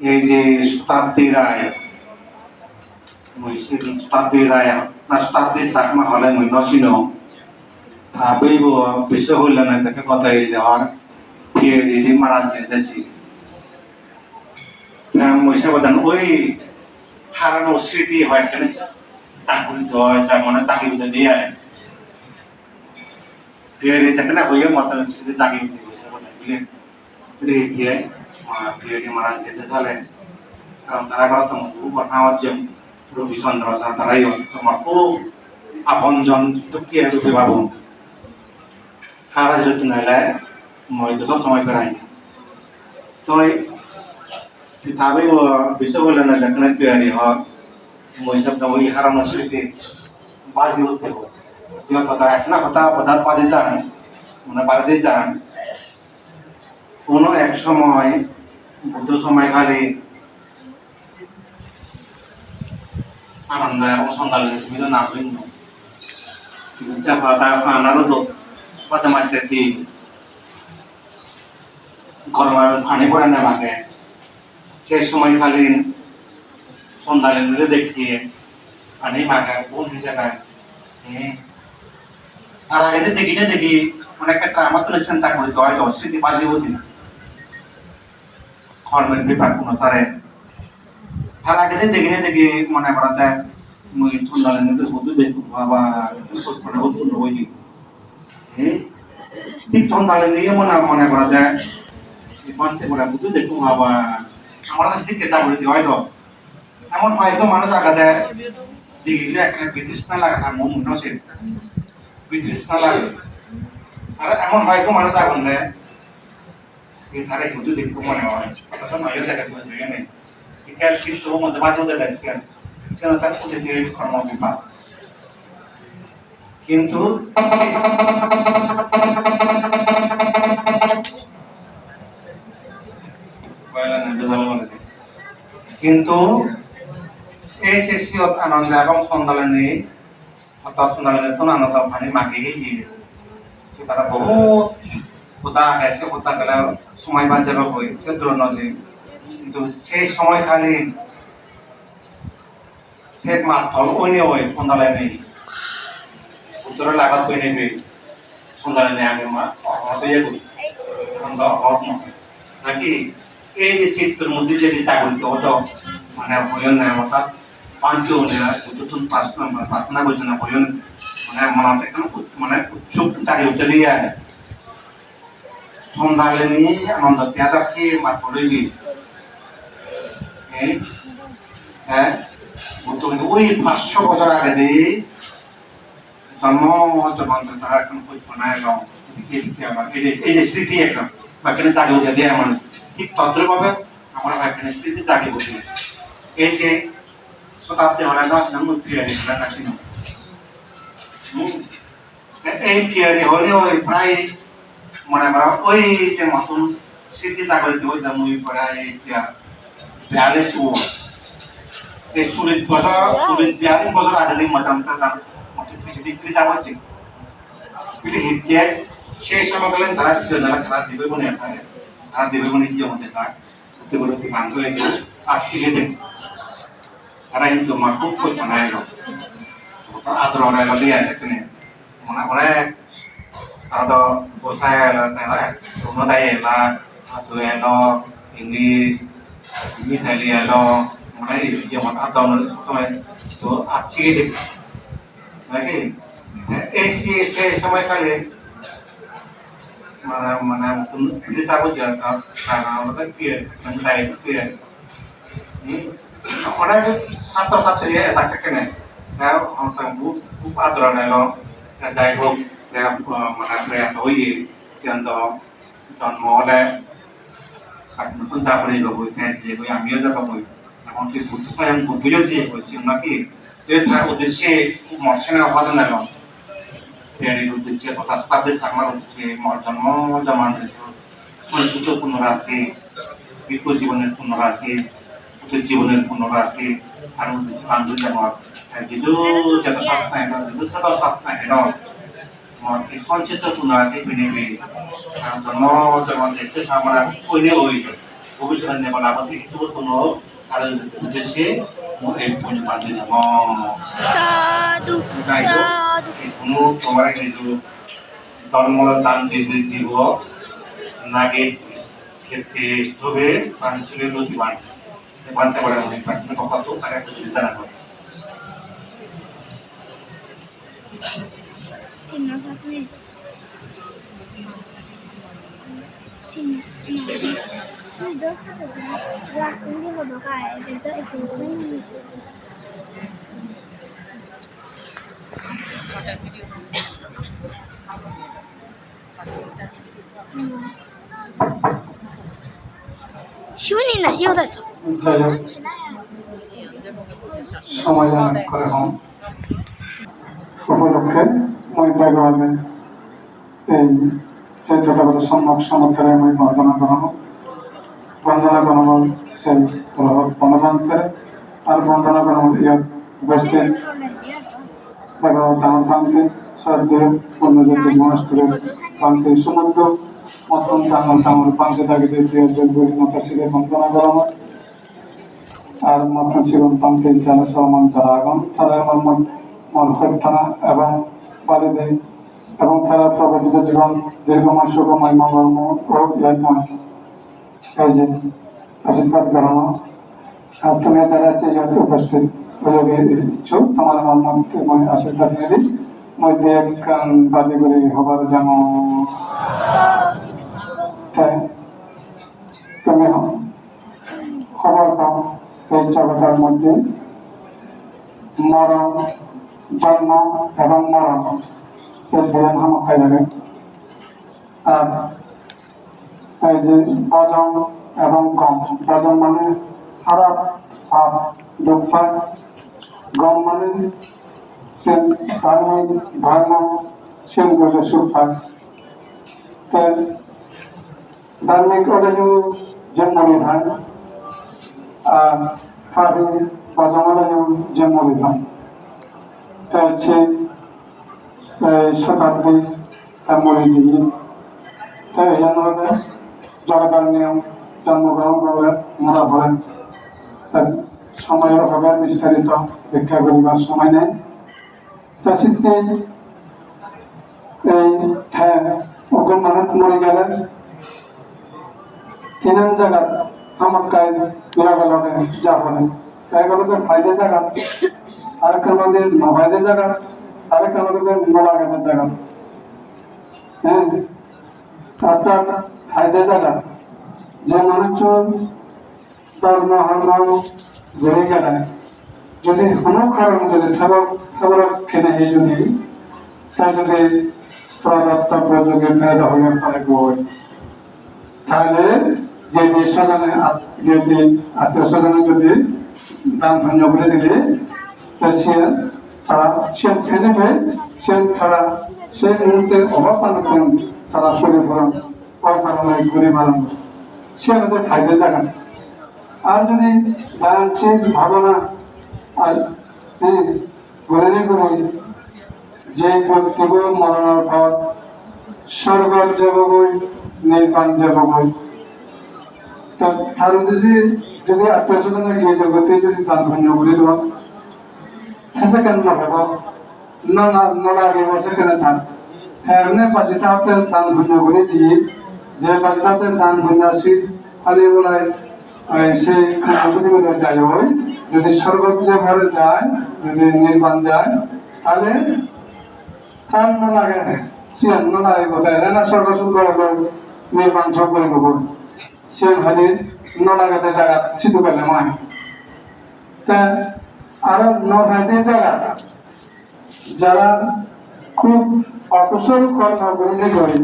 এই যে শতাব্দী রায় শতাব্দী রায় না শতাব্দী চাকমা হলে মই নচিনো বইব বিশ্ব কল্যাণ থেকে কথা দেওয়ার ফিরে দিদি মারা যেতেছি মহিষা বাদান ওই হারানো স্মৃতি হয় এখানে চাকরি হয় যা মানে চাকরি বুঝে দিয়ে ফিরে দিচ্ছে না হইয়া মত স্মৃতি চাকরি বুঝে দিয়ে ফিরে মারা যেতে চলে কারণ তারা করা তো ঘটনা রবিচন্দ্র স্যার তারাই তোমার খুব আপনজন দুঃখী রূপে ভাবো সারা যদি নাইলে মই তো সব সময় করাই তো তাবে বিশ্ব বলে না যেখানে তৈরি হয় মই সব ওই হারানো স্মৃতি বাজি উঠতে যেমন কথা এক না কথা বোধার পাদে যান মানে বাড়িতে যান কোনো এক সময় বুদ্ধ সময়কালে আনন্দ এবং সন্ধ্যালে বিভিন্ন নাম ভিন্ন pada anak itu pada macam di kalau পানি পড়ে না লাগে সেই সময়কালীন সন্ধ্যালে মিলে দেখিয়ে পানি মাখা কোন হিসেবে তার আগে দেখি না দেখি অনেক ক্ষেত্রে আমার তো নিশ্চয় চাকরি হয় তো স্মৃতি বাজি হতি না কর্মের বিভাগ অনুসারে তার আগে দেখি না দেখি মনে করাতে মই সন্ধ্যালে মিলে বুদ্ধ দেখো বাবা মানে উৎপন্ন হয়েছি ঠিক সন্ধ্যালে নিয়ে মনে করা যায় মানতে করে বুঝতে দেখুন বাবা আমার কাছে দিকে যাবো হয়তো এমন হয়তো মানুষ আগা দেয় দিঘিলে একটা বিতৃষ্ণা লাগে না মন নসে বিতৃষ্ণা লাগে আর এমন হয়তো মানুষ আগুন দেয় তারা বুঝতে দেখবো মনে হয় অথচ নয় দেখা বুঝবে নেই এখানে কিন্তু মধ্যে মাঝে মধ্যে দেখছেন সেটা তার প্রতিটি কর্ম বিভাগ কিন্তু কিন্তু এই সৃষ্টিত আনন্দ এবং সন্ধ্যালে অর্থাৎ সন্ধ্যালে তো আনন্দ পানি মাগিয়ে গিয়ে তারা বহুত কোথা গেছে কোথা গেলে সময় বাঁচাবে বই সে দূর নজে কিন্তু সেই সময়কালীন সে মাঠল ওই ওই সন্ধ্যালে নেই উত্তরে লাগাত বই নেবে সন্ধ্যালে নেই আগে মা হয়ে করি নাকি এই যে চিত্রের মধ্যে যে চাকরিতে হতো মানে হইন না অর্থাৎ পাঁচ চতুর্থ পাঁচ নম্বর প্রার্থনা করছে না হইন মানে মনে মানে উৎসুক চাকরি উঠে দিয়ে সন্ধ্যালে নিয়ে আনন্দ পেঁয়াজা খেয়ে মাত্র রইলি হ্যাঁ ওই 500 বছর আগে দিয়ে জন্ম জন্মান্তর তারা এখন কল্পনা এবং এই যে স্মৃতি একটা বাকিটা চাকরি উঠে দিয়ে এমন ঠিক তদ্রুপভাবে আমরা এখানে স্মৃতি জাগিয়ে বসি এই যে শতাব্দী হলে নাম ফিয়ারি কাছে এই ফিয়ারি হলে ওই প্রায় মনে করা ওই যে মতন স্মৃতি জাগরিত ওই দাম ওই প্রায় 42 এই 40 বছর 42 বছর আগে দিন মতামত দাম কিছু দিক থেকে যাওয়াচ্ছে কিন্তু হিটকে সেই সময়কালে তারা ছিল তারা দিবে মনে হয় তারা দেবে মনে কি আমাদের তার উত্তেগুলো বান্ধ হয়ে আর শিখে দেবে তারা কিন্তু মা খুব কল্পনা এলো আদর এলো দিয়ে আছে মনে অনেক তারা তো বসায় এলো তারা অন্যদায় এলা হাতু এলো ইংলিশ ইতালি এলো মানে যেমন আদর সময় তো আর শিখে দেবে নাকি এই সেই সময়কালে মানে ini sabut ya karena kita kira mentai itu kira orang satu satu ya tak sekian ya orang bu aturan lo dari hok ya mana pria tahu ini siapa John Moore kan pun saya beri logo itu sih itu yang biasa kamu namun itu butuh saya yang butuh juga sih siapa lagi itu tak udah maksudnya apa tuh nih dari uদ্দেশ্যে তথা শতাব্দী সাগমার উদ্দেশ্যে জন্ম জমান পরিশুদ্ধ পুনরাশি বিপ্ল জীবনের পুনরাশি জীবনের পুনরাশি আর উদ্দেশ্যে বান্ধব জমত যিদু যত সপ্তাহে যিদু যত সপ্তাহে এই সঞ্চিত পুনরাশি বিনিবে জন্ম জমান দেখতে আমরা কইলে ওই ভবিষ্যৎ নেবার আমাদের একটু কোনো 다른 উদ্দেশ্যে এই পুজো পালন নাম সাধু সাধু কোনো তোমার কিন্তু ধর্মর দান দিতে দিব নাগে ক্ষেত্রে হবে পাঁচজনের নদী বানতে পারে অনেক পাঁচজনের কথা তো আর একটা যদি জানা করে 시훈이 나 씌워졌어. যাই হোক সমাধান করে হন উপলক্ষে মই ভগবানে এই চৈত্রটাগত সম্যক সমর্থনে মই বন্দনা করানো সেই বনবান করে আর বন্দনা করানো ইয়াত উপস্থিত ভগবান তাঁর পান্তে শ্রদ্ধেয় পূর্ণজ্যোতি মহাষ্টরের পান্তে সমুদ্র মতন তাঁর পান্তে তাকে দিয়ে জলগুলি মাতা ছিল বন্দনা করানো আর মাত্র ছিলেন পান্তে যারা সলমান যারা আগম তারা আমার মন থানা এবং বালিদে এবং তারা প্রবর্তিত জীবন দীর্ঘময় সুখময় মঙ্গলময় ও ইয়াময় এই যে আশীর্বাদ করানো আর তুমি যারা আছে ইয়াতে উপস্থিত হয়ে ইচ্ছুক তোমার মনকে মই আশীর্বাদ নিয়ে দিই মধ্যে এক বাদে করে হবার যেন তুমি খবর পাও এই জগতের মধ্যে মরণ জন্ম এবং মরণ এই ধ্যান হামাখাই লাগে আর এই যে বজন এবং গম বজন মানে খারাপ আর দুঃখ পায় গম মানে ধার্মিক ধর্ম সেন করলে সুখ পায় ধার্মিক হলে যে মনে হয় আর খাবি বজন হলে যে মনে হয় তাই হচ্ছে শতাব্দী মরে গিয়ে তাই এই জন্য জগতার নিয়ম জন্মগ্রহণ করবেন মরা ভরেন তার সময়ের অভাবে বিস্তারিত ব্যাখ্যা করিবার সময় নেই তা শীতে এই ওগুন মানুষ মরে গেলেন তিনান জায়গা আমার গায়ে লাগালাগে যা হলেন তাই গেলে ফায়দে জায়গা আর আমাদের নভাইদে জায়গা আরেক আমাদের নলাগাদের জায়গা হ্যাঁ অর্থাৎ ফায়দে জায়গা যে মানুষজন ধর্ম হর্ম ঘুরে গেলে যদি কোনো কারণ যদি খাবার খেলে এই যদি তা যদি প্রদত্তব্য যোগে ফায়দা হয়ে পারে বই তাহলে যে স্বজনে যদি আত্মীয় স্বজনে যদি দান ধন্য করে দিলে সে খেলে পেয়ে সেই মুহূর্তে অভাব পান তারা শরীর ভরণ কারণে ঘুরে মারান সে আমাদের ফায়দা জায়গা আর যদি দানশীল ভাবনা আর ঘুরে করে যে ব্যক্তিগ মরণের পর স্বর্গ যে বই নির্বাণ যে বই তার উদ্দেশ্যে যদি আত্মীয় স্বজনে গিয়ে জগতে যদি দান ধন্য করে দেওয়া সেখানে ভাব নলাগে সেখানে থাক এমনি পাঁচিতাতে দান ধন্য করেছি যে পাঁচিতাতে দান ধন্যাসী খালি বলায় সেই প্রকৃতিগুলো যায় ওই যদি স্বর্গত যে ঘরে যায় যদি নির্বাণ যায় তাহলে তার নলাগে সে নলাগে কোথায় না স্বর্গ সুন্দর নির্বাণ সব করে বল সে খালি নলাগাতে জায়গা ছিটু পেলে মায় তা আরো নভাইতে জায়গা যারা খুব অকুশল কর্ম গ্রহণ করি